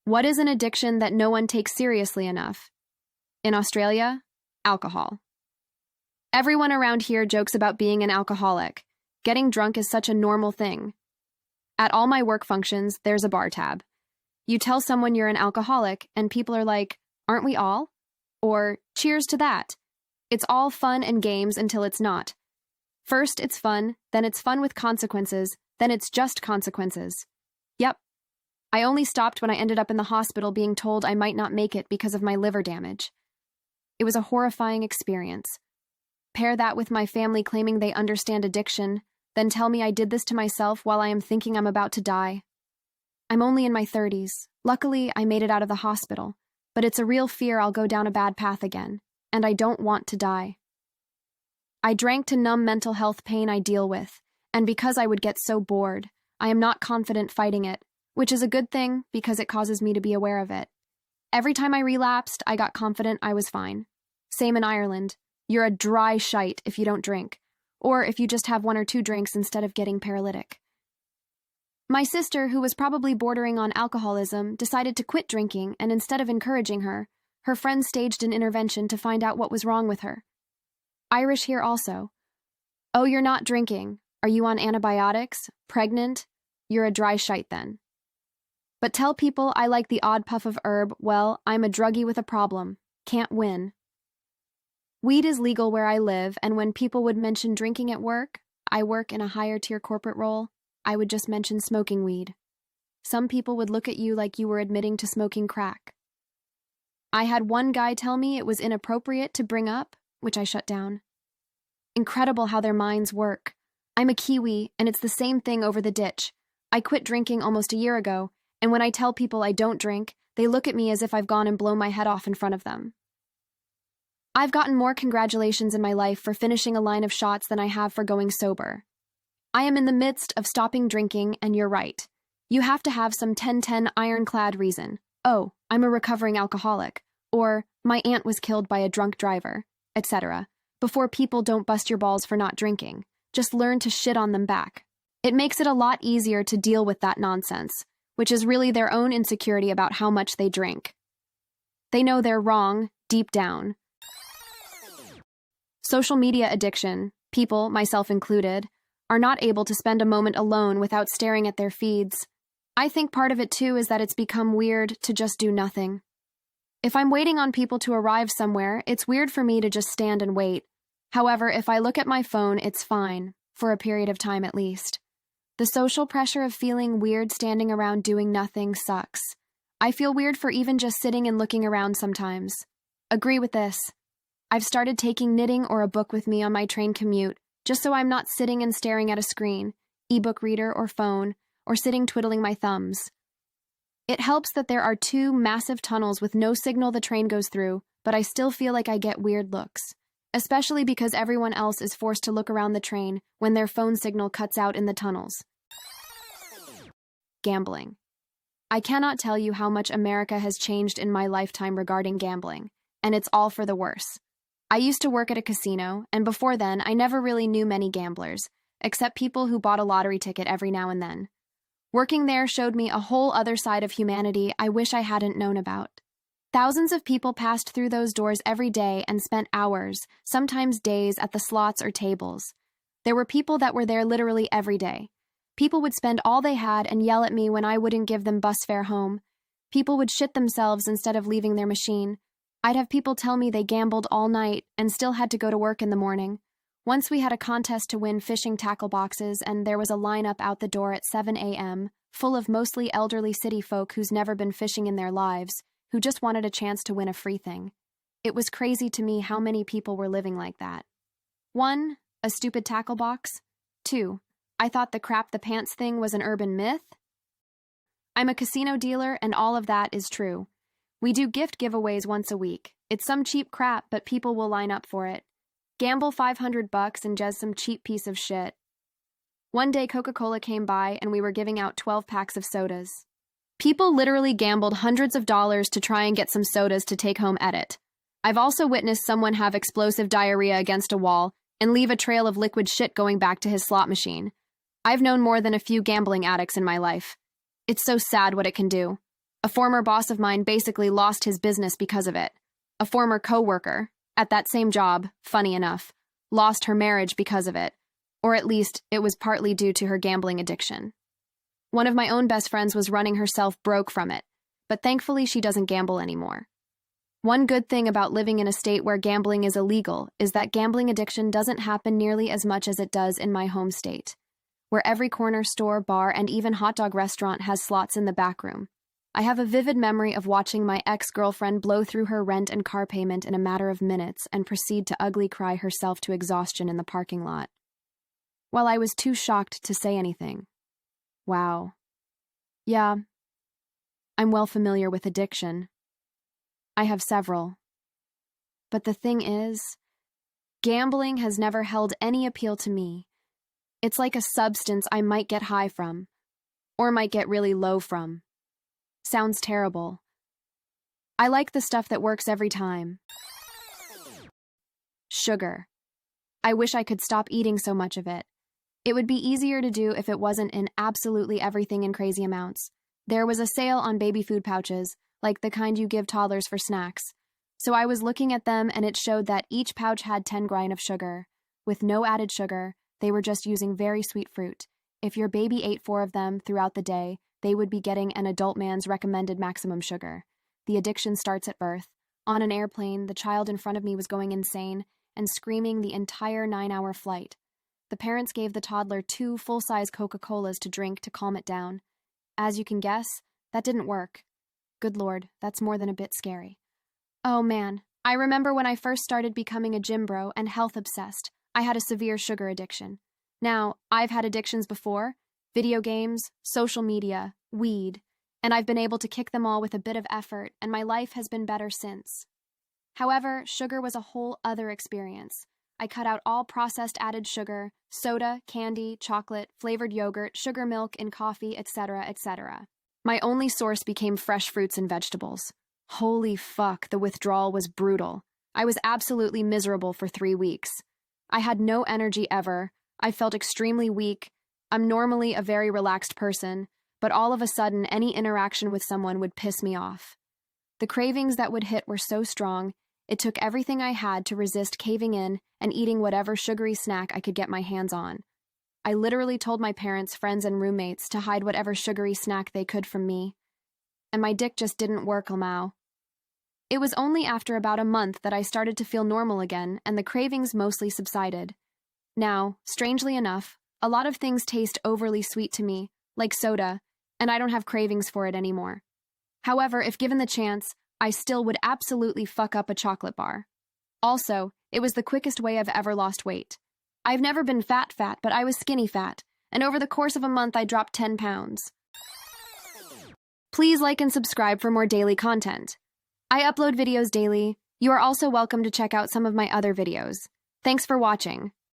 What is an addiction that no one takes seriously enough? In Australia, alcohol. Everyone around here jokes about being an alcoholic. Getting drunk is such a normal thing. At all my work functions, there's a bar tab. You tell someone you're an alcoholic, and people are like, "Aren't we all?" Or, "Cheers to that." It's all fun and games until it's not. First, it's fun, then it's fun with consequences, then it's just consequences. Yep. I only stopped when I ended up in the hospital being told I might not make it because of my liver damage. It was a horrifying experience. Pair that with my family claiming they understand addiction, then tell me I did this to myself while I am thinking I'm about to die. I'm only in my 30s. Luckily, I made it out of the hospital, but it's a real fear I'll go down a bad path again, and I don't want to die. I drank to numb mental health pain I deal with, and because I would get so bored, I am not confident fighting it, which is a good thing because it causes me to be aware of it. Every time I relapsed, I got confident I was fine. Same in Ireland. You're a dry shite if you don't drink, or if you just have 1 or 2 drinks instead of getting paralytic. My sister, who was probably bordering on alcoholism, decided to quit drinking, and instead of encouraging her, her friends staged an intervention to find out what was wrong with her. Irish here also. "Oh, you're not drinking. Are you on antibiotics? Pregnant? You're a dry shite then." But tell people I like the odd puff of herb, well, I'm a druggie with a problem. Can't win. Weed is legal where I live, and when people would mention drinking at work, I work in a higher-tier corporate role, I would just mention smoking weed. Some people would look at you like you were admitting to smoking crack. I had one guy tell me it was inappropriate to bring up, which I shut down. Incredible how their minds work. I'm a Kiwi, and it's the same thing over the ditch. I quit drinking almost a year ago, and when I tell people I don't drink, they look at me as if I've gone and blown my head off in front of them. I've gotten more congratulations in my life for finishing a line of shots than I have for going sober. I am in the midst of stopping drinking, and you're right. You have to have some 10-10 ironclad reason. Oh, I'm a recovering alcoholic, or my aunt was killed by a drunk driver, etc., before people don't bust your balls for not drinking. Just learn to shit on them back. It makes it a lot easier to deal with that nonsense, which is really their own insecurity about how much they drink. They know they're wrong, deep down. Social media addiction, people, myself included, are not able to spend a moment alone without staring at their feeds. I think part of it too is that it's become weird to just do nothing. If I'm waiting on people to arrive somewhere, it's weird for me to just stand and wait. However, if I look at my phone, it's fine, for a period of time at least. The social pressure of feeling weird standing around doing nothing sucks. I feel weird for even just sitting and looking around sometimes. Agree with this. I've started taking knitting or a book with me on my train commute, just so I'm not sitting and staring at a screen, ebook reader or phone, or sitting twiddling my thumbs. It helps that there are 2 massive tunnels with no signal the train goes through, but I still feel like I get weird looks, especially because everyone else is forced to look around the train when their phone signal cuts out in the tunnels. Gambling. I cannot tell you how much America has changed in my lifetime regarding gambling, and it's all for the worse. I used to work at a casino, and before then, I never really knew many gamblers, except people who bought a lottery ticket every now and then. Working there showed me a whole other side of humanity I wish I hadn't known about. Thousands of people passed through those doors every day and spent hours, sometimes days, at the slots or tables. There were people that were there literally every day. People would spend all they had and yell at me when I wouldn't give them bus fare home. People would shit themselves instead of leaving their machine. I'd have people tell me they gambled all night and still had to go to work in the morning. Once we had a contest to win fishing tackle boxes, and there was a lineup out the door at 7 a.m., full of mostly elderly city folk who's never been fishing in their lives, who just wanted a chance to win a free thing. It was crazy to me how many people were living like that. 1, a stupid tackle box. 2, I thought the crap the pants thing was an urban myth. I'm a casino dealer, and all of that is true. We do gift giveaways once a week. It's some cheap crap, but people will line up for it. Gamble $500 and just some cheap piece of shit. One day Coca-Cola came by and we were giving out 12 packs of sodas. People literally gambled hundreds of dollars to try and get some sodas to take home at it. I've also witnessed someone have explosive diarrhea against a wall and leave a trail of liquid shit going back to his slot machine. I've known more than a few gambling addicts in my life. It's so sad what it can do. A former boss of mine basically lost his business because of it. A former coworker, at that same job, funny enough, lost her marriage because of it, or at least it was partly due to her gambling addiction. One of my own best friends was running herself broke from it, but thankfully she doesn't gamble anymore. One good thing about living in a state where gambling is illegal is that gambling addiction doesn't happen nearly as much as it does in my home state, where every corner store, bar, and even hot dog restaurant has slots in the back room. I have a vivid memory of watching my ex-girlfriend blow through her rent and car payment in a matter of minutes and proceed to ugly cry herself to exhaustion in the parking lot. While I was too shocked to say anything. Wow. Yeah, I'm well familiar with addiction. I have several. But the thing is, gambling has never held any appeal to me. It's like a substance I might get high from, or might get really low from. Sounds terrible. I like the stuff that works every time. Sugar. I wish I could stop eating so much of it. It would be easier to do if it wasn't in absolutely everything in crazy amounts. There was a sale on baby food pouches, like the kind you give toddlers for snacks. So I was looking at them and it showed that each pouch had 10 grams of sugar. With no added sugar, they were just using very sweet fruit. If your baby ate 4 of them throughout the day, they would be getting an adult man's recommended maximum sugar. The addiction starts at birth. On an airplane, the child in front of me was going insane and screaming the entire 9-hour flight. The parents gave the toddler 2 full-size Coca-Colas to drink to calm it down. As you can guess, that didn't work. Good Lord, that's more than a bit scary. Oh man, I remember when I first started becoming a gym bro and health obsessed, I had a severe sugar addiction. Now, I've had addictions before, video games, social media, weed, and I've been able to kick them all with a bit of effort, and my life has been better since. However, sugar was a whole other experience. I cut out all processed added sugar, soda, candy, chocolate, flavored yogurt, sugar milk in coffee, etc., etc. My only source became fresh fruits and vegetables. Holy fuck, the withdrawal was brutal. I was absolutely miserable for 3 weeks. I had no energy ever. I felt extremely weak. I'm normally a very relaxed person, but all of a sudden any interaction with someone would piss me off. The cravings that would hit were so strong, it took everything I had to resist caving in and eating whatever sugary snack I could get my hands on. I literally told my parents, friends, and roommates to hide whatever sugary snack they could from me. And my dick just didn't work, Lamau. It was only after about a month that I started to feel normal again and the cravings mostly subsided. Now, strangely enough, a lot of things taste overly sweet to me, like soda, and I don't have cravings for it anymore. However, if given the chance, I still would absolutely fuck up a chocolate bar. Also, it was the quickest way I've ever lost weight. I've never been fat, but I was skinny fat, and over the course of a month I dropped 10 pounds. Please like and subscribe for more daily content. I upload videos daily. You are also welcome to check out some of my other videos. Thanks for watching.